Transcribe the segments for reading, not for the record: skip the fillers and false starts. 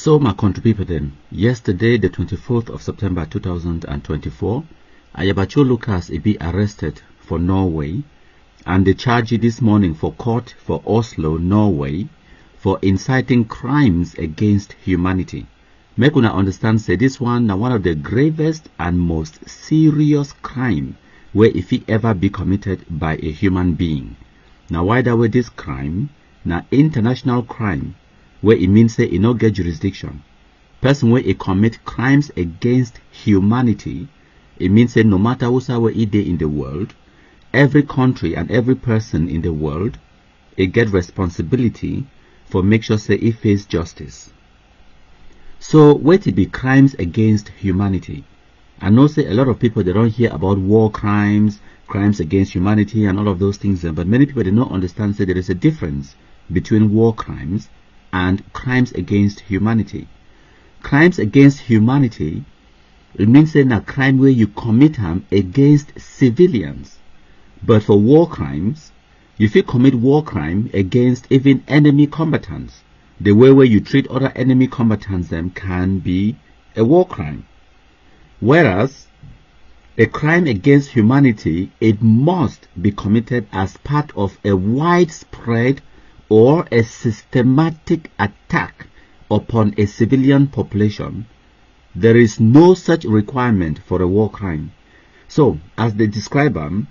So my country people then, yesterday the 24th of September 2024, Ayabacho Lucas be arrested for Norway, and they charge this morning for court for Oslo, Norway, for inciting crimes against humanity. Make una understand say this one now one of the gravest and most serious crime where if it ever be committed by a human being. Now why that way this crime? Now international crime where it means say it no get jurisdiction. Person where it commit crimes against humanity, it means say no matter who's where it dey in the world, every country and every person in the world, it get responsibility for make sure say it face justice. So what it be crimes against humanity? I know say a lot of people they don't hear about war crimes, crimes against humanity and all of those things, but many people they don't understand say there is a difference between war crimes and crimes against humanity. Crimes against humanity, it means saying a crime where you commit harm against civilians. But for war crimes, if you commit war crime against even enemy combatants, the way where you treat other enemy combatants them can be a war crime. Whereas a crime against humanity, it must be committed as part of a widespread or a systematic attack upon a civilian population. There is no such requirement for a war crime. So, as they describe them,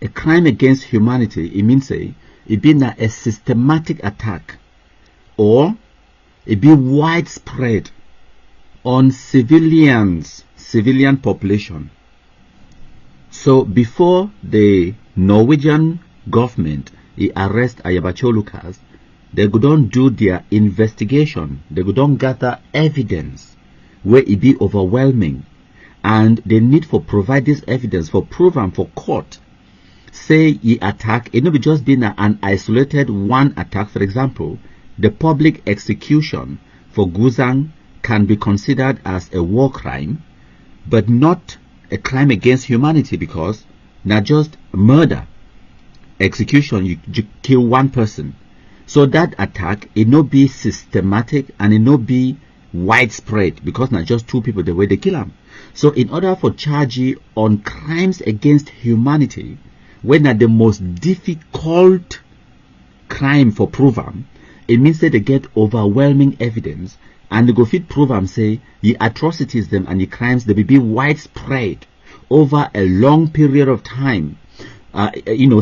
a crime against humanity, it means it be a systematic attack or it be widespread on civilian population. So before the Norwegian government arrest Ayabacho Lucas, they go don't do their investigation. They go don't gather evidence where it be overwhelming, and they need for provide this evidence for proof and for court. Say he attack, it not be just been an isolated one attack. For example, the public execution for Guzang can be considered as a war crime, but not a crime against humanity, because not just murder, execution, you kill one person. So that attack, it no be systematic and it no be widespread, because not just two people the way they kill them. So in order for charge on crimes against humanity, when at the most difficult crime for prove them, it means that they get overwhelming evidence, and they go fit prove them say the atrocities them and the crimes they will be widespread over a long period of time.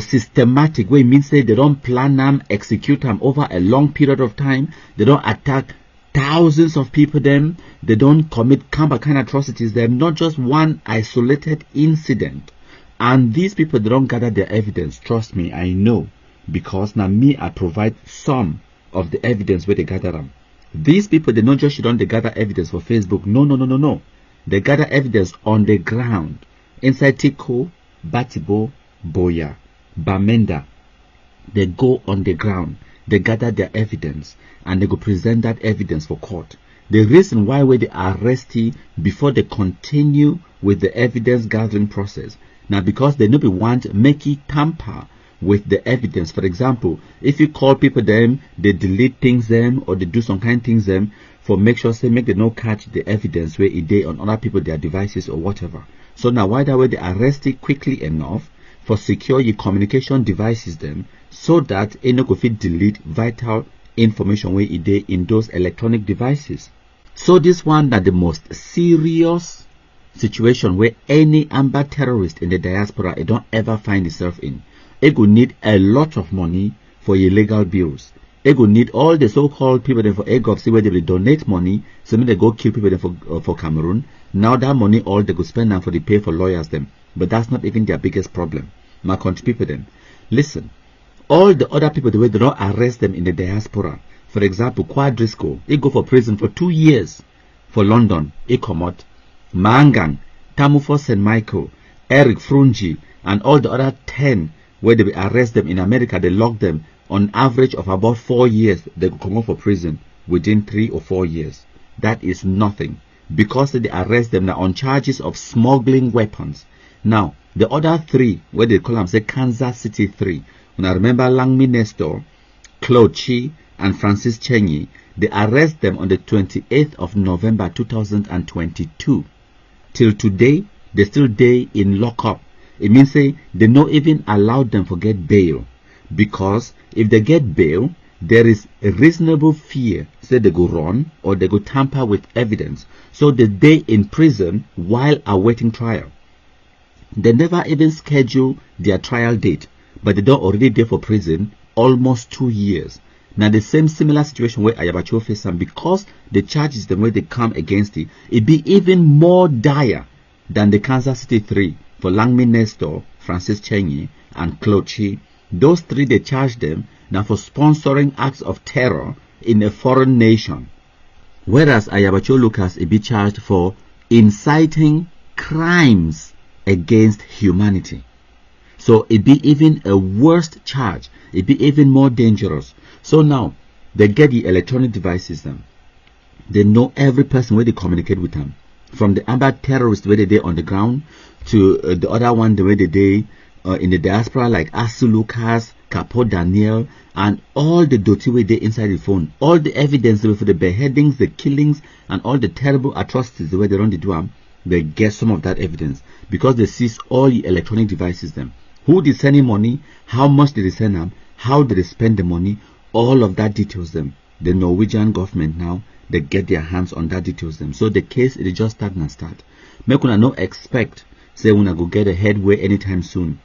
Systematic, where it means that they don't plan them, execute them over a long period of time. They don't attack thousands of people them. They don't commit kind of atrocities them, not just one isolated incident. And these people, they don't gather their evidence. Trust me, I know, because now me, I provide some of the evidence where they gather them. These people, they not just don't they gather evidence for Facebook. No. They gather evidence on the ground. Inside Tiko, Batibo, Boya, Bamenda. They go on the ground. They gather their evidence and they go present that evidence for court. The reason why they arrest you before they continue with the evidence gathering process, now because they no be want make it tamper with the evidence. For example, if you call people them, they delete things them or they do some kind of things them for make sure say make they no catch the evidence where it dey on other people their devices or whatever. So now why that way they arrest it quickly enough for secure your communication devices them, so that it no go fit delete vital information where it dey in those electronic devices. So this one that the most serious situation where any amber terrorist in the diaspora it don't ever find itself in. It will need a lot of money for illegal bills. It will need all the so-called people there for EGOV, where they will donate money, so when they go kill people there for Cameroon. Now that money all they go spend now for the pay for lawyers them. But that's not even their biggest problem. My country people then, listen, all the other people the way they don't arrest them in the diaspora. For example, Quadrisco, he go for prison for 2 years for London. He come out. Mangang, Tamufo St. Michael, Eric Frungi, and all the other 10 where they arrest them in America, they lock them on average of about 4 years. They come out for prison within 3 or 4 years. That is nothing, because they arrest them now on charges of smuggling weapons. Now, the other 3, where they call them say Kansas City 3. When I remember Langmi Nestor, Claude Chi, and Francis Chenyi, they arrest them on the 28th of November 2022. Till today, they still day in lockup. It means say they not even allow them to get bail, because if they get bail, there is a reasonable fear say they go run or they go tamper with evidence. So they stay in prison while awaiting trial. They never even schedule their trial date, but they don't already there for prison almost 2 years. Now the same similar situation where Ayabacho face them, because the charges the way they come against it be even more dire than the Kansas City 3 for Langmi Nestor, Francis Chenyi, and Clochi. Those three, they charge them now for sponsoring acts of terror in a foreign nation. Whereas Ayabacho Lucas be charged for inciting crimes against humanity. So it be even a worse charge. It be even more dangerous. So now, they get the electronic devices then. They know every person where they communicate with them. From the armed terrorists where they on the ground to the other one the way they in the diaspora like Asu Lucas, Capo Daniel, and all the dirty way they inside the phone. All the evidence for the beheadings, the killings, and all the terrible atrocities the way they run the drum, they get some of that evidence because they seize all the electronic devices them. Who they sending money, how much did they send them, how did they spend the money, all of that details them. The Norwegian government now, they get their hands on that details them. So the case it just start and start. Make una no expect say una go get a headway anytime soon.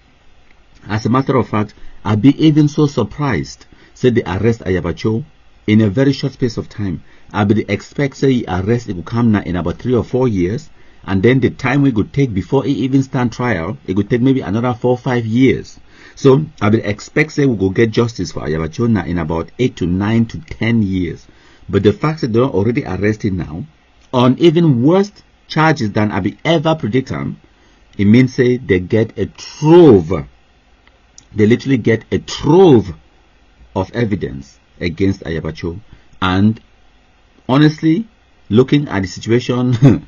As a matter of fact, I be even so surprised say they arrest Ayabacho in a very short space of time. I be expect say he arrest it will come now in about 3 or 4 years, and then the time we could take before he even stand trial, it could take maybe another 4 or 5 years. So I will expect say we go get justice for Ayabacho now in about 8 to 9 to 10 years. But the fact that they're already arrested now on even worse charges than I be ever predicted, it means say they get a trove. They literally get a trove of evidence against Ayabacho. And honestly, looking at the situation,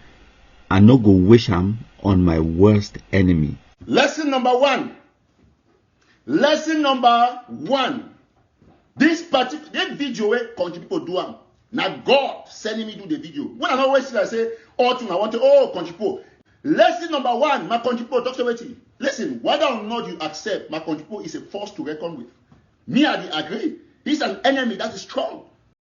I no go wish him on my worst enemy. Lesson number one. Lesson number one. This video where country people do am. Now God sending me do the video. When I always see I say, oh, I want to, oh, country people. Lesson number one, my country people talk about it. Listen, whether or not you accept, my country people is a force to reckon with. Me, I agree. He's an enemy that is strong.